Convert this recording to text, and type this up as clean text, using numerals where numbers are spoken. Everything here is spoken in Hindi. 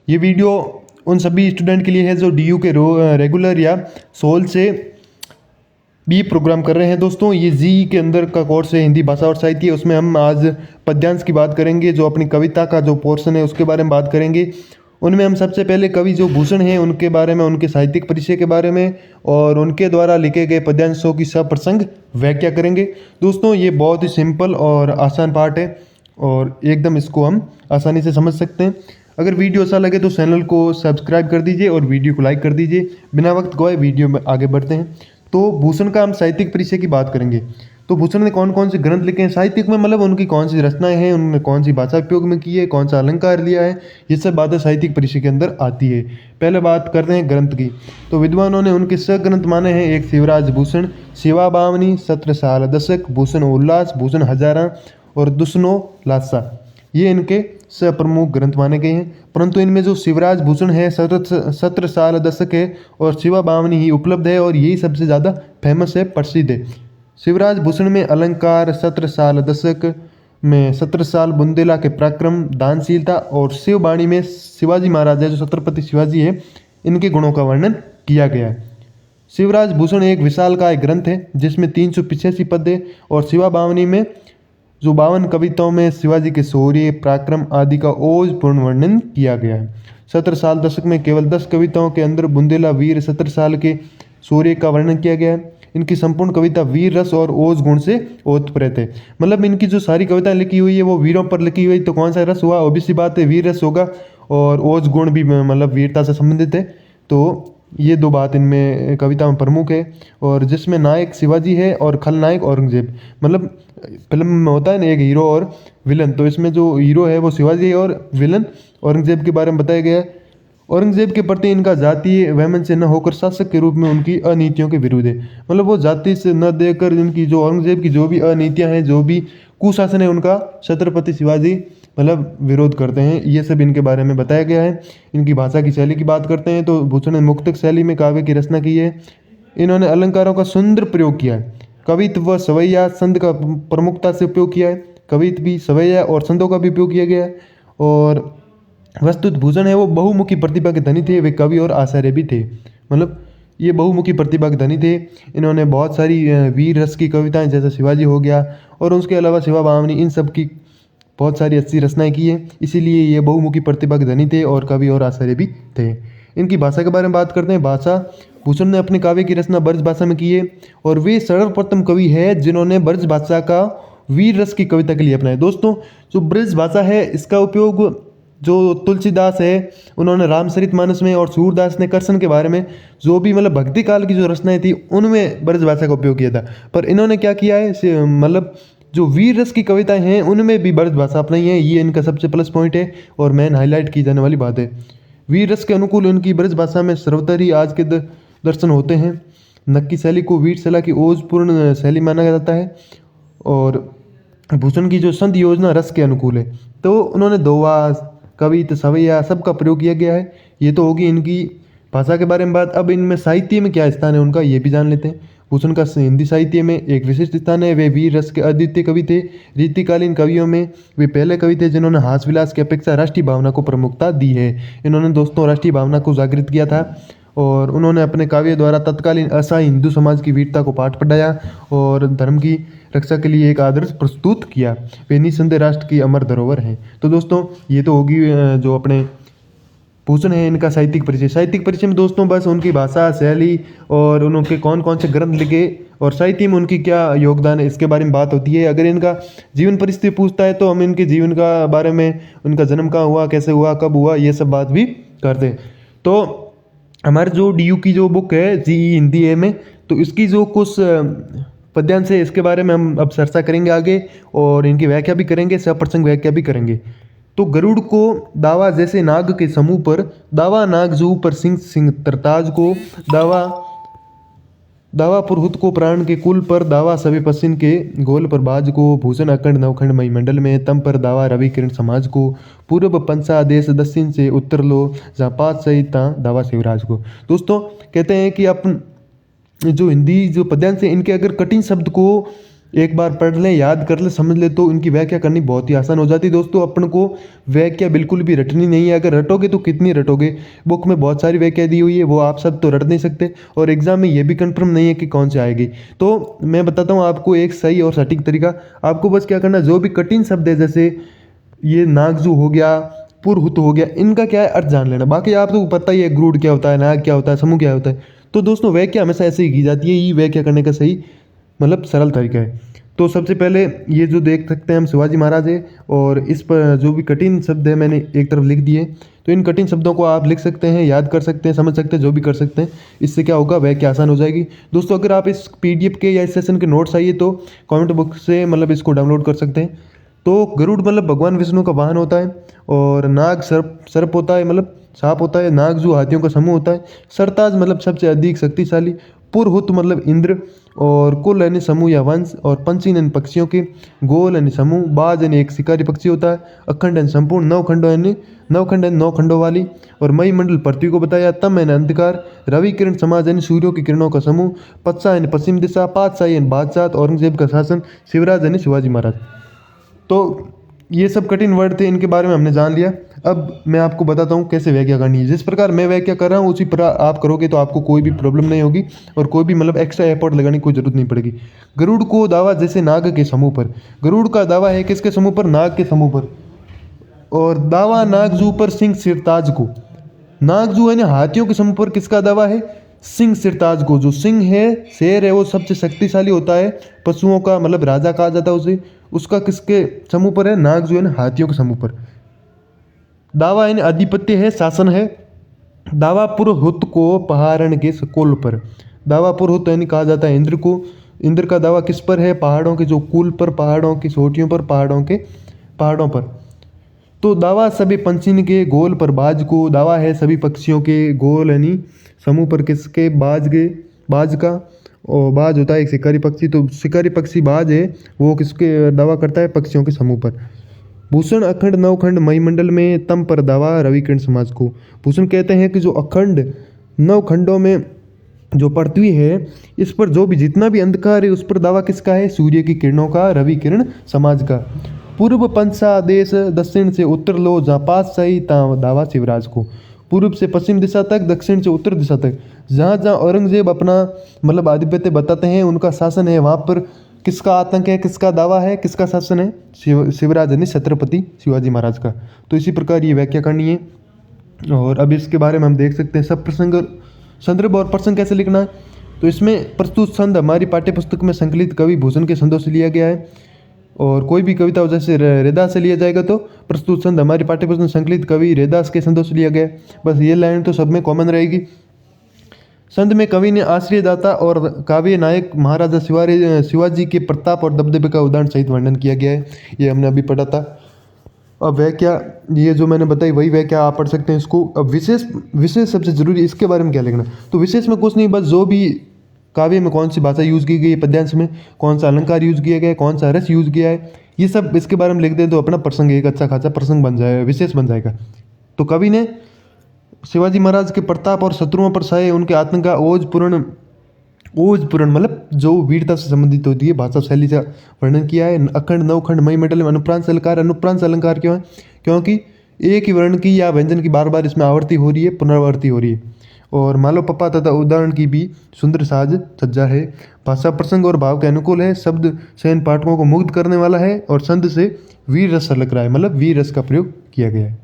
ये वीडियो उन सभी स्टूडेंट के लिए है जो डीयू के रेगुलर या सोल से बी प्रोग्राम कर रहे हैं। दोस्तों ये जी के अंदर का कोर्स है हिंदी भाषा और साहित्य, उसमें हम आज पद्यांश की बात करेंगे, जो अपनी कविता का जो पोर्शन है उसके बारे में बात करेंगे। उनमें हम सबसे पहले कवि जो भूषण हैं उनके बारे में, उनके साहित्यिक परिचय के बारे में और उनके द्वारा लिखे गए पद्यांशों की सप्रसंग व्याख्या करेंगे। दोस्तों ये बहुत ही सिंपल और आसान पार्ट है और एकदम इसको हम आसानी से समझ सकते हैं। अगर वीडियो अच्छा लगे तो चैनल को सब्सक्राइब कर दीजिए और वीडियो को लाइक कर दीजिए। बिना वक्त गवाए वीडियो में आगे बढ़ते हैं। तो भूषण का हम साहित्यिक परिचय की बात करेंगे। तो भूषण ने कौन कौन से ग्रंथ लिखे हैं साहित्यिक में, मतलब उनकी कौन सी रचनाएं हैं, उन्होंने कौन सी भाषा उपयोग में की है, कौन सा अलंकार लिया है, ये सब बातें साहित्यिक परिचय के अंदर आती है। पहले बात करते हैं ग्रंथ की। तो विद्वानों ने उनके ग्रंथ माने हैं, एक शिवराज भूषण, शिवा बावनी, सत्रसाल दशक, भूषण उल्लास, भूषण हजारा और दुष्नो लासा, ये इनके प्रमुख ग्रंथ माने गए हैं। परंतु इनमें जो शिवराज भूषण है 17 दशक है और शिवा बावनी ही उपलब्ध है और यही सबसे ज़्यादा फेमस है, प्रसिद्ध है। शिवराज भूषण में अलंकार, 17 दशक में 17 बुंदेला के पराक्रम, दानशीलता और शिववाणी में शिवाजी महाराज है जो छत्रपति शिवाजी है, इनके गुणों का वर्णन किया गया है। शिवराज भूषण एक विशालकाय ग्रंथ है जिसमें 385 पद है और शिवा बावनी में जो 52 कविताओं में शिवाजी के शौर्य, पराक्रम आदि का ओजपूर्ण वर्णन किया गया है। 17 दशक में केवल 10 कविताओं के अंदर बुंदेला वीर 17 के शौर्य का वर्णन किया गया है। इनकी संपूर्ण कविता वीर रस और ओज गुण से ओतप्रोत है, मतलब इनकी जो सारी कविताएं लिखी हुई है वो वीरों पर लिखी हुई, तो कौन सा रस हुआ, ऑब्वियस सी बात है वीर रस होगा और ओज गुण भी मतलब वीरता से संबंधित है। तो ये दो बात इनमें कविता में प्रमुख है। और जिसमें नायक शिवाजी है और खलनायक औरंगजेब, मतलब फिल्म में होता है ना एक हीरो और विलन, तो इसमें जो हीरो है वो शिवाजी है और विलन औरंगजेब के बारे में बताया गया है। औरंगजेब के प्रति इनका जातीय वहमन से न होकर शासक के रूप में उनकी अनीतियों के विरुद्ध है, मतलब वो जाति से न देकर इनकी जो औरंगजेब की जो भी अनीतियां हैं, जो भी कुशासन है, उनका छत्रपति शिवाजी मतलब विरोध करते हैं। ये सब इनके बारे में बताया गया है। इनकी भाषा की शैली की बात करते हैं तो भूषण ने मुक्तक शैली में काव्य की रचना की है। इन्होंने अलंकारों का सुंदर प्रयोग किया है। कवित्व व सवैया संध का प्रमुखता से उपयोग किया है। कवित्व भी, सवैया और संधों का भी उपयोग किया गया है। और वस्तुत भूषण है वो बहुमुखी प्रतिभा के धनी थे, वे कवि और आचार्य भी थे, मतलब ये बहुमुखी प्रतिभा के धनी थे। इन्होंने बहुत सारी वीर रस की कविताएं जैसे शिवाजी हो गया और उसके अलावा शिवा बावनी, इन सब की बहुत सारी अच्छी रचनाएं की है, इसीलिए ये बहुमुखी प्रतिभा के धनी थे और कवि और आचार्य भी थे। इनकी भाषा के बारे में बात करते हैं। भाषा, भूषण ने अपने काव्य की रचना ब्रज भाषा में की है और वे सर्वप्रथम कवि है जिन्होंने ब्रज भाषा का वीर रस की कविता के लिए अपनाया। दोस्तों जो ब्रज भाषा है इसका उपयोग जो तुलसीदास है उन्होंने रामचरितमानस में और सूरदास ने कृष्ण के बारे में जो भी मतलब भक्ति काल की जो रचनाएं थी उनमें ब्रज भाषा का उपयोग किया था। पर इन्होंने क्या किया है, मतलब जो वीर रस की कविताएं हैं उनमें भी ब्रज भाषा अपनाई है, ये इनका सबसे प्लस पॉइंट है और मेन हाईलाइट की जाने वाली बात है। वीर रस के अनुकूल उनकी ब्रज भाषा में सर्वतर ही आज के दर्शन होते हैं। नक्की शैली को वीर शैली की ओजपूर्ण शैली माना जाता है और भूषण की जो संत योजना रस के अनुकूल है, तो उन्होंने दोहा, कवित्व, सवैया सबका प्रयोग किया गया है। ये तो होगी इनकी भाषा के बारे में बात। अब इनमें साहित्य में क्या स्थान है उनका, ये भी जान लेते हैं। भूषण का हिंदी साहित्य में एक विशिष्ट स्थान है। वे वीर रस के अद्वितीय कवि थे। रीतिकालीन कवियों में वे पहले कवि थे जिन्होंने हास विलास की अपेक्षा राष्ट्रीय भावना को प्रमुखता दी है। इन्होंने दोस्तों राष्ट्रीय भावना को जागृत किया था और उन्होंने अपने काव्य द्वारा तत्कालीन असहाय हिंदू समाज की वीरता को पाठ पढ़ाया और धर्म की रक्षा के लिए एक आदर्श प्रस्तुत किया। वे निसंदेह राष्ट्र की अमर धरोहर हैं। तो दोस्तों ये तो होगी जो अपने भूषण है इनका साहित्यिक परिचय। साहित्यिक परिचय में दोस्तों बस उनकी भाषा, शैली और उनके कौन कौन से ग्रंथ लिखे और साहित्य में उनकी क्या योगदान है इसके बारे में बात होती है। अगर इनका जीवन परिस्थिति पूछता है तो हम इनके जीवन का बारे में, उनका जन्म कहाँ हुआ, कैसे हुआ, कब हुआ, ये सब बात भी करते हैं। तो हमारे जो डीयू की जो बुक है जीई हिंदी ए में, तो इसकी जो कुछ पद्यांश है इसके बारे में हम अब चर्चा करेंगे आगे और इनकी व्याख्या भी करेंगे, सप्रसंग व्याख्या भी करेंगे। तो गरुड़ को दावा जैसे नाग के समूह पर, दावा नाग जू पर सिंह सिंह तरताज को, दावा पुरहुत को प्राण के कुल पर, दावा सभी पश्चिम के गोल पर बाज को, भूषण अखंड नवखंड मई मंडल में तम पर दावा रवि किरण समाज को, पूर्व पंचा देश दक्षिण से उत्तर लो, जहाँ पात सहित दावा शिवराज को। दोस्तों कहते हैं कि अपन जो हिंदी जो पद्यांश है इनके अगर कठिन शब्द को एक बार पढ़ लें, याद कर लें, समझ ले तो इनकी व्याख्या करनी बहुत ही आसान हो जाती है। दोस्तों अपन को व्याख्या बिल्कुल भी रटनी नहीं है, अगर रटोगे तो कितनी रटोगे। बुक में बहुत सारी व्याख्या दी हुई है, वो आप सब तो रट नहीं सकते, और एग्जाम में ये भी कंफर्म नहीं है कि कौन से आएगी। तो मैं बताता हूँ आपको एक सही और सटीक तरीका। आपको बस क्या करना, जो भी कठिन शब्द है, जैसे ये नागजू हो गया, पुरहुत हो गया, इनका क्या है अर्थ जान लेना। बाकी आपको पता ही है ग्रूड क्या होता है, नाग क्या होता है, समूह क्या होता है। तो दोस्तों व्याख्या हमेशा ऐसे ही की जाती है, ये व्याख्या करने का सही मतलब सरल तरीका है। तो सबसे पहले ये जो देख सकते हैं हम शिवाजी महाराज है, और इस पर जो भी कठिन शब्द है मैंने एक तरफ लिख दिए। तो इन कठिन शब्दों को आप लिख सकते हैं, याद कर सकते हैं, समझ सकते हैं, जो भी कर सकते हैं। इससे क्या होगा, व्याख्या आसान हो जाएगी। दोस्तों अगर आप इस PDF के या इस सेशन के नोट्स चाहिए तो कमेंट बुक से मतलब इसको डाउनलोड कर सकते हैं। तो गरुड़ मतलब भगवान विष्णु का वाहन होता है, और नाग सर्प होता है, मतलब सांप होता है। नागजू हाथियों का समूह होता है। सरताज मतलब सबसे अधिक शक्तिशाली। पुरहुत मतलब इंद्र, और कुल यानी समूह या वंश, और पंछी यानी पक्षियों के, गोल यानी समूह, बाज यानी एक शिकारी पक्षी होता है, अखंड यानी संपूर्ण, नवखंड यानी नौ खंडों वाली, और मई मंडल पृथ्वी को बताया, तम यानी अंधकार, रवि किरण समाज यानी सूर्यों की किरणों का समूह, पत्सा यानी पश्चिम दिशा, पातशाही यानी बादशाह, औरंगजेब का शासन, शिवराज यानी शिवाजी महाराज। तो ये सब कठिन वर्ड थे, इनके बारे में हमने जान लिया। अब मैं आपको बताता हूँ कैसे व्याख्या करनी है। जिस प्रकार मैं व्याख्या कर रहा हूँ उसी प्रकार आप करोगे तो आपको कोई भी प्रॉब्लम नहीं होगी, और कोई भी मतलब एक्स्ट्रा एफर्ट लगाने की कोई जरूरत नहीं पड़ेगी। गरुड़ को दावा जैसे नाग के समूह पर। गरुड़ का दावा है किसके समूह पर, नाग के समूह पर। और दावा नागजू पर सिंह सिरताज को। नागजू यानी हाथियों के समूह पर किसका दावा है, सिंह सिरताज को। जो सिंह है, शेर है, वो सबसे शक्तिशाली होता है, पशुओं का मतलब राजा कहा जाता है उसे। उसका किसके समूह पर है, नागजू यानी हाथियों के समूह पर। दावा यानी आधिपत्य है, शासन है। दावा पुरहुत को पहाड़न के सकोल पर। दावा पुरहुत यानी कहा जाता है इंद्र को। इंद्र का दावा किस पर है, पहाड़ों के जो कुल पर, पहाड़ों की चोटियों पर, पहाड़ों पर। तो दावा सभी पंछी के गोल पर बाज को। दावा है सभी पक्षियों के गोल यानी समूह पर किसके, बाज का। और बाज होता है एक शिकारी पक्षी, तो शिकारी पक्षी बाज है, वो किसके दावा करता है, पक्षियों के समूह पर। भूषण अखंड नवखंड महीमंडल में तम पर दावा रविकिरण समाज को। भूषण कहते हैं कि जो अखंड नवखंडों में जो पृथ्वी है, इस पर जो भी जितना भी अंधकार है उस पर दावा किसका है, सूर्य की किरणों का, रवि किरण समाज का। पूर्व पंचा देश दक्षिण से उत्तर लो, जहाँ पास सही तहाँ दावा शिवराज को। पूर्व से पश्चिम दिशा तक, दक्षिण से उत्तर दिशा तक, जहाँ जहाँ औरंगजेब अपना मतलब आधिपत्य बताते हैं, उनका शासन है, वहाँ पर किसका आतंक है, किसका दावा है, किसका शासन है, शिवराज यानी छत्रपति शिवाजी महाराज का। तो इसी प्रकार ये व्याख्या करनी है। और अब इसके बारे में हम देख सकते हैं सब प्रसंग, संदर्भ और प्रसंग कैसे लिखना है। तो इसमें प्रस्तुत छंद हमारी पाठ्यपुस्तक में संकलित कवि भूषण के छंदों से लिया गया है। और कोई भी कविता जैसे रैदास से लिया जाएगा तो प्रस्तुत छंद हमारी पाठ्यपुस्तक में संकलित कवि रैदास के छंदों से लिया गया है। बस ये लाइन तो सब में कॉमन रहेगी। संत में कवि ने आश्रयदाता और काव्य नायक महाराजा शिवाजी के प्रताप और दबदबे का उदाहरण सहित वर्णन किया गया है। ये हमने अभी पढ़ा था। अब व्याख्या ये जो मैंने बताई वही व्याख्या आप पढ़ सकते हैं इसको। अब विशेष सबसे जरूरी, इसके बारे में क्या लिखना। तो विशेष में कुछ नहीं, बस जो भी काव्य में कौन सी भाषा यूज़ की गई है, पद्यांश में कौन सा अलंकार यूज़ किया गया है, कौन सा रस यूज़ किया है, ये सब इसके बारे में लिख दें तो अपना प्रसंग एक अच्छा खासा प्रसंग बन जाएगा, विशेष बन जाएगा। तो कवि ने शिवाजी महाराज के प्रताप और शत्रुओं पर सहे उनके आत्म का ओजपूर्ण मतलब जो वीरता से संबंधित होती है भाषा शैली का वर्णन किया है। अखंड नवखंड महीमंडल में अनुप्रांत अलंकार क्यों है, क्योंकि एक ही वर्ण की या व्यंजन की बार बार इसमें आवर्ती हो रही है, पुनरावर्ती हो रही है। और मालो पप्पा तथा उदाहरण की भी सुंदर साज सज्जा है। भाषा प्रसंग और भाव के अनुकूल है। शब्द चयन पाठकों को मुग्ध करने वाला है, और छंद से वीर रस लग रहा है, मतलब वीर रस का प्रयोग किया गया है।